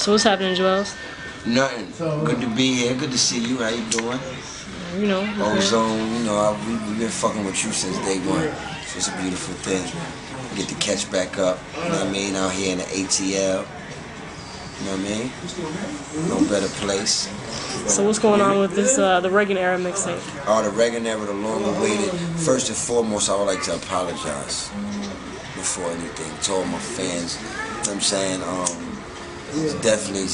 So what's happening, Juelz? Nothing. Good to be here. Good to see you. How you doing? You know. Ozone. You know, we've been fucking with you since day one. So it's a beautiful thing. Get to catch back up. You know what I mean? Out here in the ATL. You know what I mean? No better place. So what's going on with this the Reagan era mixtape? Oh, the Reagan era, the long-awaited. First and foremost, I would like to apologize before anything to all my fans. You know what I'm saying? It's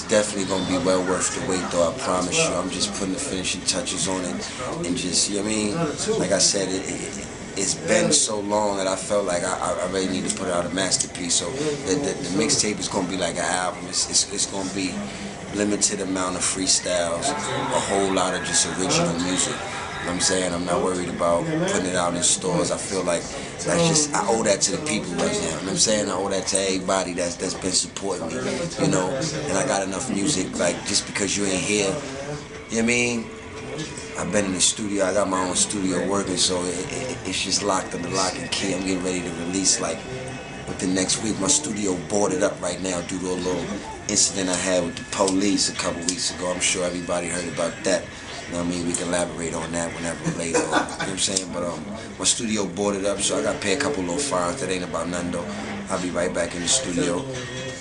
definitely gonna be well worth the wait, though. I promise you. I'm just putting the finishing touches on it, and just, you know what I mean? Like I said, it's been so long that I felt like I really need to put out a masterpiece. So the mixtape is gonna be like an album. It's gonna be limited amount of freestyles, a whole lot of just original music. You know what I'm saying? I'm not worried about putting it out in stores. I feel like I owe that to the people right now. You know what I'm saying? I owe that to everybody that's been supporting me, you know? And I got enough music, like, just because you ain't here, you know what I mean? I've been in the studio, I got my own studio working, so it's just locked under lock and key. I'm getting ready to release, like, within next week. My studio boarded up right now due to a little incident I had with the police a couple weeks ago. I'm sure everybody heard about that. You know what I mean? We can elaborate on that whenever later. You know what I'm saying? But my studio boarded up, so I got to pay a couple little fines. That ain't about nothing, though. I'll be right back in the studio.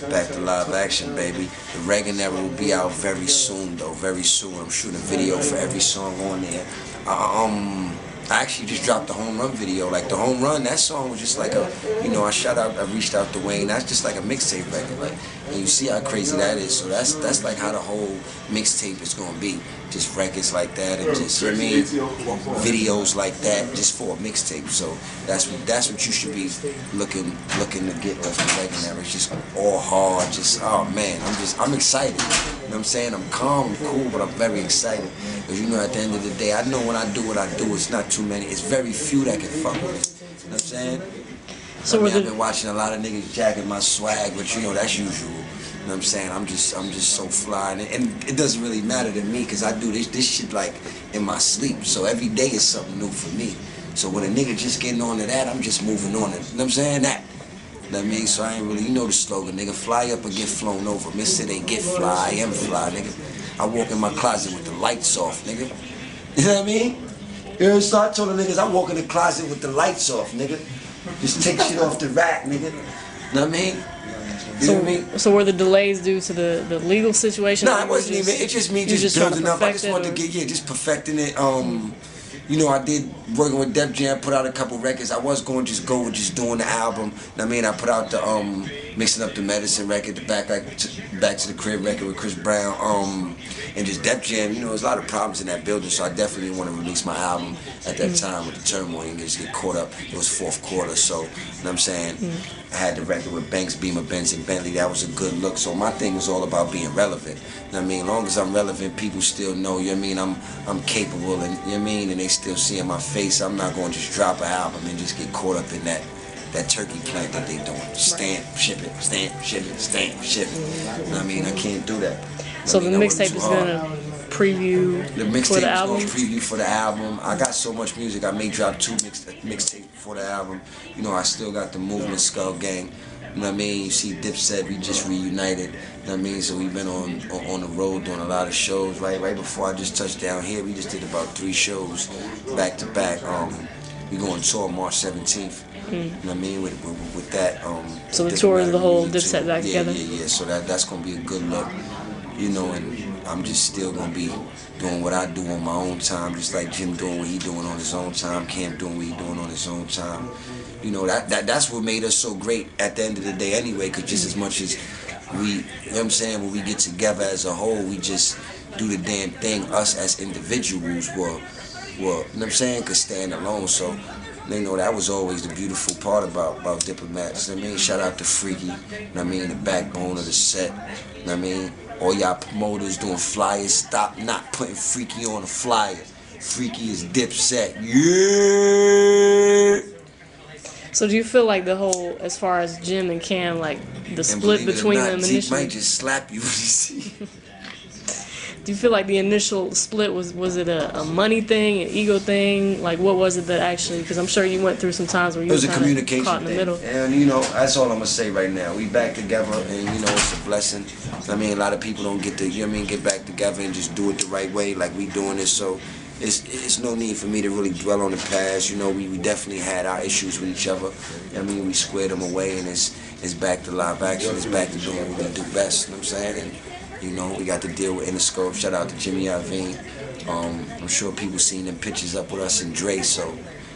Back to live action, baby. The Reagan era will be out very soon, though. Very soon. I'm shooting a video for every song on there. I actually just dropped the Home Run video. Like, the Home Run, that song was just like a, you know, I reached out to Wayne. That's just like a mixtape record. Like, and you see how crazy that is. So that's like how the whole mixtape is gonna be. Just records like that, and just, you know what I mean, videos like that, just for a mixtape. So that's what you should be looking to get off the Reagan era. It's just all hard. Just, oh man, I'm excited. You know what I'm saying? I'm calm, I'm cool, but I'm very excited. Because, you know, at the end of the day, I know when I do what I do, it's not too many. It's very few that can fuck with it. You know what I'm saying? So I've been watching a lot of niggas jacking my swag, but you know, that's usual. You know what I'm saying? I'm just so fly, and it doesn't really matter to me, because I do this shit like in my sleep. So every day is something new for me. So when a nigga just getting on to that, I'm just moving on to, you know what I'm saying? That. You know what I mean? So I ain't really, you know the slogan, nigga, fly up or get flown over. Miss it ain't get fly, I am fly, nigga. I walk in my closet with the lights off, nigga. You know what I mean? You know, so I told the niggas, I walk in the closet with the lights off, nigga. Just take shit off the rack, nigga. You know what I mean? You know what I mean? So were the delays due to the legal situation? No, it wasn't even. It's just me just building up. I just wanted to get, just perfecting it. You know, I did working with Def Jam, put out a couple records. I was going to just go with just doing the album. I mean, I put out the Mixing Up the Medicine record, the Back to the Crib record with Chris Brown, and just Def Jam. You know, there's a lot of problems in that building, so I definitely didn't want to release my album at that time with the turmoil and just get caught up. It was fourth quarter, so, you know what I'm saying? I had the record with Banks, Beamer, Benz, and Bentley. That was a good look. So my thing was all about being relevant. You know what I mean? As long as I'm relevant, people still know, you know what I mean? I'm capable, and you know what I mean? And they still see in my face. I'm not going to just drop an album and just get caught up in that turkey plant that they doing. Stamp, ship it, stamp, ship it, stamp, ship it. You know what I mean? I can't do that. So the mixtape is gonna preview the mixtape is gonna preview for the album. I got so much music. I may drop 2 mixtapes before the album. You know, I still got the Movement, Skull Gang. You know what I mean? You see Dipset, we just reunited. You know what I mean? So we've been on the road doing a lot of shows. Right before I just touched down here, we just did about 3 shows back to back. We go on tour March 17th. You know what I mean? With that. So the tour is the whole Dipset back together? Yeah. So that's gonna be a good look. You know, and I'm just still gonna be doing what I do on my own time, just like Jim doing what he doing on his own time, Cam doing what he doing on his own time. You know, that's what made us so great at the end of the day anyway, because just as much as we, you know what I'm saying, when we get together as a whole, we just do the damn thing. Us as individuals were you know what I'm saying, could stand alone. So, you know, that was always the beautiful part about Diplomats. You know what I mean? Shout out to Freaky, you know what I mean, the backbone of the set. You know what I mean? All y'all promoters doing flyers, stop not putting Freaky on a flyer. Freaky is Dipset. Yeah! So do you feel like the whole, as far as Jim and Cam, like the split between them initially? Zeke might just slap you when you see. Do you feel like the initial split was it a money thing, an ego thing? Like, what was it that actually? Because I'm sure you went through some times where you It was a were communication caught in the thing, middle. and that's all I'm gonna say right now. We back together, and it's a blessing. I mean, a lot of people don't get to, get back together and just do it the right way, like we doing this. So it's no need for me to really dwell on the past. We definitely had our issues with each other. We squared them away, and it's back to live action. It's back to doing what we do best. You know what I'm saying? And we got to deal with Interscope. Shout out to Jimmy Iovine. I'm sure people seen them pictures up with us and Dre. So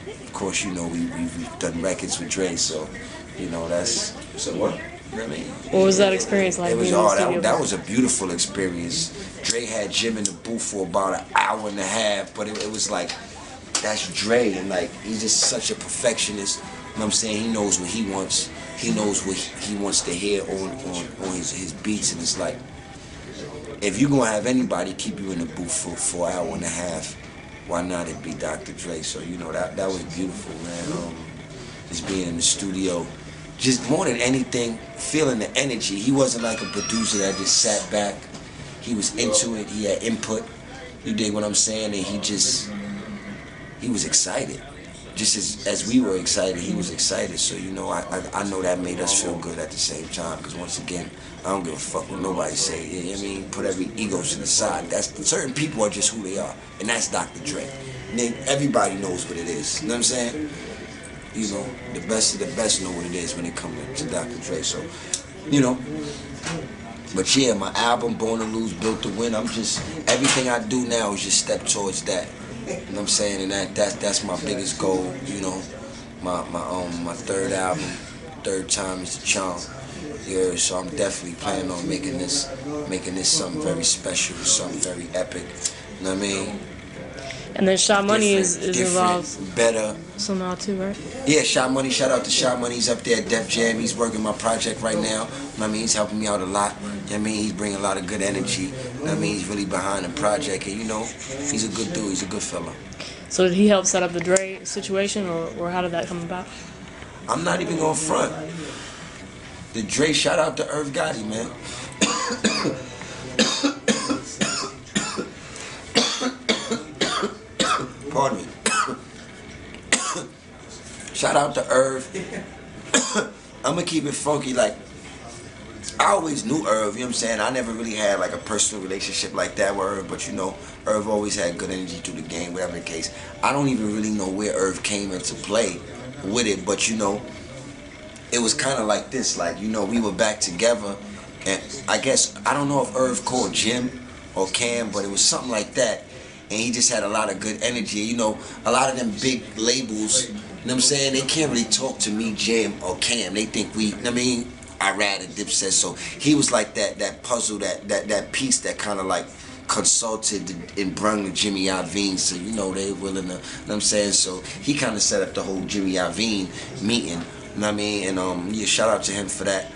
of course, we've done records with Dre. So that's so what. You know what I mean? What was that experience like? It was that was a beautiful experience. Dre had Jim in the booth for about an hour and a half, but it was like, that's Dre, and like he's just such a perfectionist. You know what I'm saying? He knows what he wants. He knows what he wants to hear on his beats, and it's like, if you're gonna have anybody keep you in the booth for an hour and a half, why not it be Dr. Dre? So that was beautiful, man. Just being in the studio. Just more than anything, feeling the energy. He wasn't like a producer that just sat back. He was into it. He had input. You dig what I'm saying? And he was excited. Just as we were excited, he was excited. So, I know that made us feel good at the same time. Because once again, I don't give a fuck what nobody say. You know what I mean? Put every ego to the side. Certain people are just who they are. And that's Dr. Dre. And then everybody knows what it is. You know what I'm saying? The best of the best know what it is when it comes to Dr. Dre. So, but yeah, my album, Born to Lose, Built to Win, everything I do now is just step towards that. You know what I'm saying? And that's my biggest goal, my third album, third time is the charm. Yeah, so I'm definitely planning on making this something very special, something very epic. You know what I mean? And then Shot Money is involved. Better. Somehow too, right? Yeah, Shot Money. Shout out to Shot Money. He's up there at Def Jam. He's working my project right now. He's helping me out a lot. He's bringing a lot of good energy. He's really behind the project. And he's a good dude. He's a good fella. So did he help set up the Dre situation, or how did that come about? I'm not even going front. The Dre, shout out to Irv Gotti, man. Pardon me. Shout out to Irv. I'm gonna keep it funky. Like, I always knew Irv, you know what I'm saying? I never really had like a personal relationship like that with Irv, but Irv always had good energy through the game, whatever the case. I don't even really know where Irv came into play with it, but it was kind of like this, like, we were back together, and I guess, I don't know if Irv called Jim or Cam, but it was something like that. And he just had a lot of good energy. A lot of them big labels, you know what I'm saying? They can't really talk to me, Jim, or Cam. They think I rad and Dipset. So he was like that puzzle, that piece that kind of like consulted and brung to Jimmy Iovine. So, they willing to, you know what I'm saying? So he kind of set up the whole Jimmy Iovine meeting, you know what I mean? And yeah, shout out to him for that.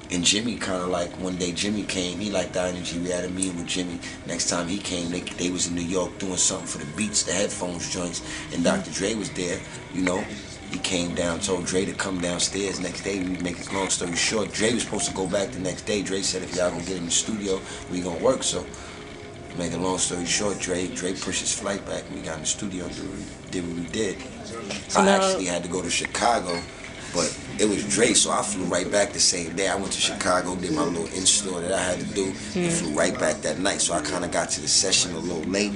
And Jimmy kind of like, one day Jimmy came, he liked the energy. We had a meeting with Jimmy. Next time he came, they was in New York doing something for the beats, the headphones joints, and Dr. Dre was there, He came down, told Dre to come downstairs. Next day, we make a long story short, Dre was supposed to go back the next day. Dre said, if y'all gonna get in the studio, we gonna work. So, make a long story short, Dre pushed his flight back, and we got in the studio and did what we did. So I actually had to go to Chicago, but it was Dre, so I flew right back the same day. I went to Chicago, did my little in-store that I had to do, and flew right back that night. So I kind of got to the session a little late,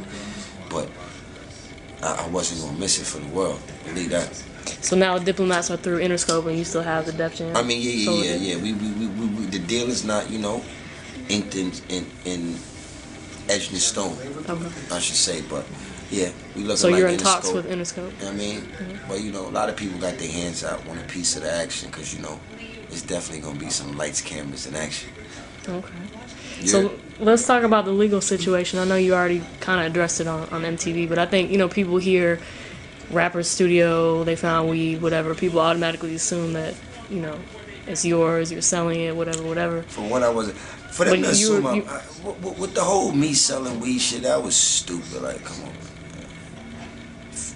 but I wasn't going to miss it for the world. Believe that. So now Diplomats are through Interscope, and you still have the Def Jam? Yeah. We the deal is not, inked in etched in stone, I should say, but yeah, we looking. So you're in Interscope. Talks with Interscope. You know what I mean? But a lot of people got their hands out on a piece of the action, because it's definitely gonna be some lights, cameras, and action. Okay. Yeah. So let's talk about the legal situation. I know you already kind of addressed it on MTV, but I think people hear rapper studio, they found weed, whatever. People automatically assume that it's yours, you're selling it, whatever. For what I was. For them to assume, with the whole me selling weed shit, that was stupid. Like, come on, man.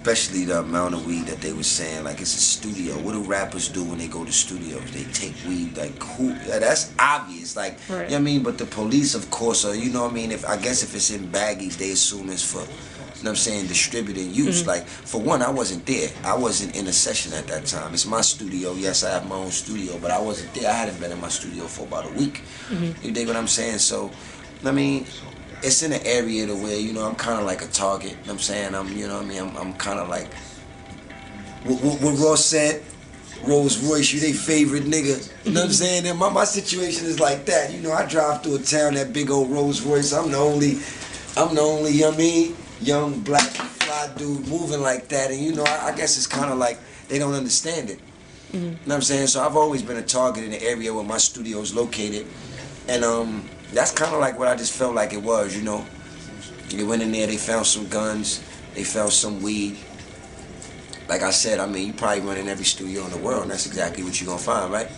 especially the amount of weed that they were saying, like it's a studio. What do rappers do when they go to studios? They take weed, like who? Yeah, that's obvious, like right. You know what I mean. But the police, of course, are, you know what I mean. If I guess if it's in baggies, they assume it's for, you know what I'm saying, distributing use. Like for one, I wasn't there. I wasn't in a session at that time. It's my studio. Yes, I have my own studio, but I wasn't there. I hadn't been in my studio for about a week. You dig what I'm saying? So, I mean, it's in an area to where, you know, I'm kind of like a target. You know what I'm saying? You know what I mean? I'm kind of like, what Ross said, Rolls Royce, you they favorite nigga. You know what I'm saying? And my situation is like that. You know, I drive through a town, that big old Rolls Royce. I'm the only, you know what I mean, young black fly dude moving like that. And, you know, I guess it's kind of like they don't understand it. You know what I'm saying? So I've always been a target in the area where my studio is located. And, that's kind of like what I just felt like it was, you know. They went in there, they found some guns, they found some weed. Like I said, I mean, you probably run in every studio in the world, and that's exactly what you're going to find, right?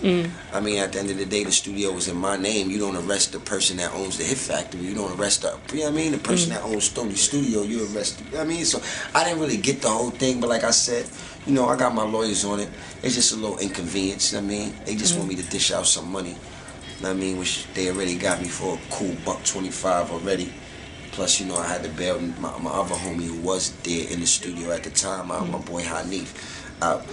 I mean, at the end of the day, the studio was in my name. You don't arrest the person that owns the Hit Factory. You don't arrest the, you know what I mean? The person that owns Stony Studio, you arrest, you know what I mean? So I didn't really get the whole thing, but like I said, you know, I got my lawyers on it. It's just a little inconvenience, you know what I mean? They just want me to dish out some money. You know what I mean, which they already got me for a cool $125 already. Plus, you know, I had to bail my other homie who was there in the studio at the time, my boy Hanif, out.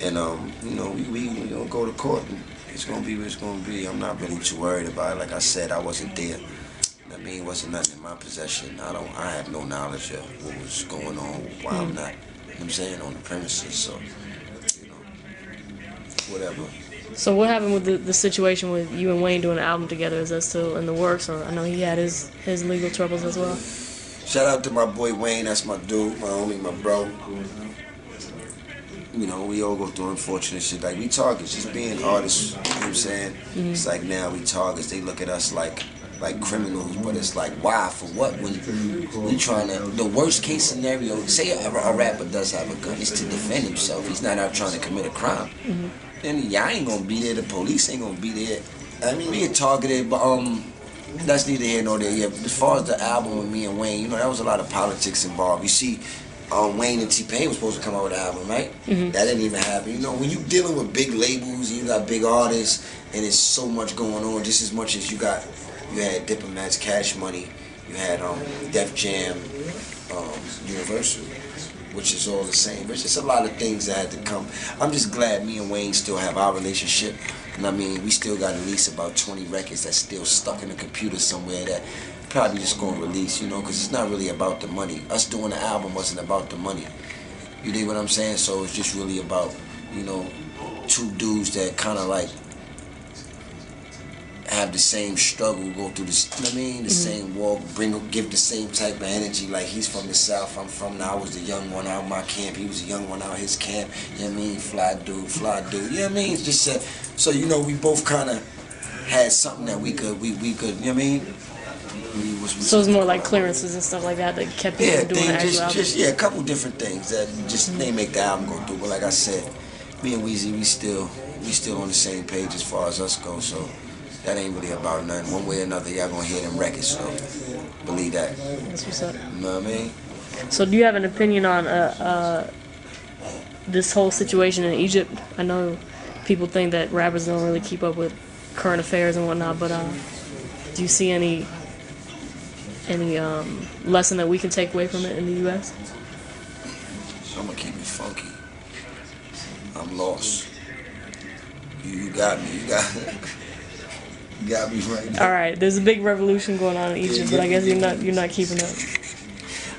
And, you know, we gonna go to court, and it's gonna be what it's gonna be. I'm not really too worried about it. Like I said, I wasn't there. You know what I mean, it wasn't nothing in my possession. I have no knowledge of what was going on while I'm not, you know what I'm saying, on the premises. So, you know, whatever. So what happened with the situation with you and Wayne doing an album together? Is that still in the works? Or I know he had his legal troubles as well. Shout out to my boy Wayne, that's my dude, my homie, my bro. You know, we all go through unfortunate shit. Like, we targets, just being artists, you know what I'm saying? It's like now we targets, they look at us like criminals, but it's like, why, for what? When we trying to, the worst case scenario, say a rapper does have a gun, it's to defend himself. He's not out trying to commit a crime. Then y'all ain't gonna be there, the police ain't gonna be there. I mean, we get targeted, but that's neither here nor there. Yeah, as far as the album with me and Wayne, you know, there was a lot of politics involved. You see, Wayne and T-Pain was supposed to come out with an album, right? That didn't even happen. You know, when you dealing with big labels, you got big artists, and there's so much going on, just as much as you had Diplomats, Cash Money, you had Def Jam, Universal, which is all the same. There's just a lot of things that had to come. I'm just glad me and Wayne still have our relationship. And I mean, we still got at least about 20 records that's still stuck in the computer somewhere that probably just gonna release, you know, because it's not really about the money. Us doing the album wasn't about the money. You dig what I'm saying? So it's just really about, you know, two dudes that kind of like have the same struggle, go through this, you know what I mean, the same walk, give the same type of energy. Like, he's from the South, I'm from now. I was the young one out my camp, he was the young one out his camp, you know what I mean, fly dude, you know what I mean, it's just so, you know, we both kind of had something that we could, you know what I mean. So it's more like clearances and stuff like that kept you from doing the actual album? Yeah, a couple different things that just they make the album go through. But like I said, me and Weezy, we still on the same page as far as us go. So that ain't really about nothing. One way or another, y'all gonna hear them records. So believe that. That's what's up. You know what I mean? So do you have an opinion on this whole situation in Egypt? I know people think that rappers don't really keep up with current affairs and whatnot, but do you see any lesson that we can take away from it in the U.S.? I'm gonna keep it funky. I'm lost. You got me. You got me right now. All right. There's a big revolution going on in Egypt, but I guess you're not keeping up.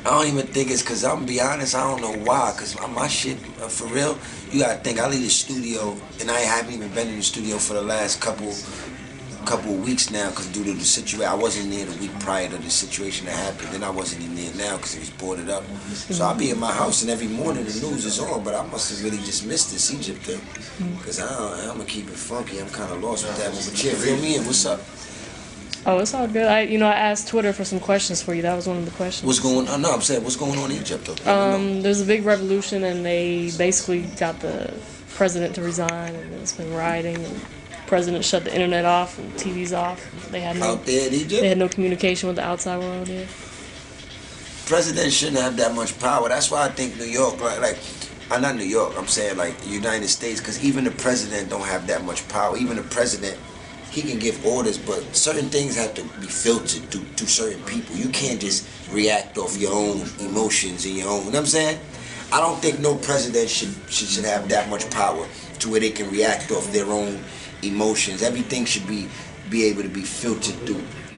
I don't even think it's because I'm gonna be honest. I don't know why. Cause my shit, for real, you gotta think. I leave the studio, and I haven't even been in the studio for the last couple of weeks now, because due to the situation, I wasn't there the week prior to the situation that happened. Then I wasn't in there now because it was boarded up. So I'll be in my house, and every morning the news is on. But I must have really just missed this Egypt thing, because I'm gonna keep it funky. I'm kind of lost with that one. But yeah, fill me in. What's up? Oh, it's all good. I asked Twitter for some questions for you. That was one of the questions. What's going on? No, I'm saying, what's going on in Egypt though? There's a big revolution, and they basically got the president to resign, and it's been rioting. And president shut the internet off and TVs off. They had no out there in Egypt. They had no communication with the outside world. Yeah. Presidents shouldn't have that much power. That's why I think New York, not New York, I'm saying like the United States, because even the president don't have that much power. Even the president, he can give orders, but certain things have to be filtered to certain people. You can't just react off your own emotions and your own, you know what I'm saying? I don't think no president should have that much power to where they can react off their own emotions. Everything should be able to be filtered through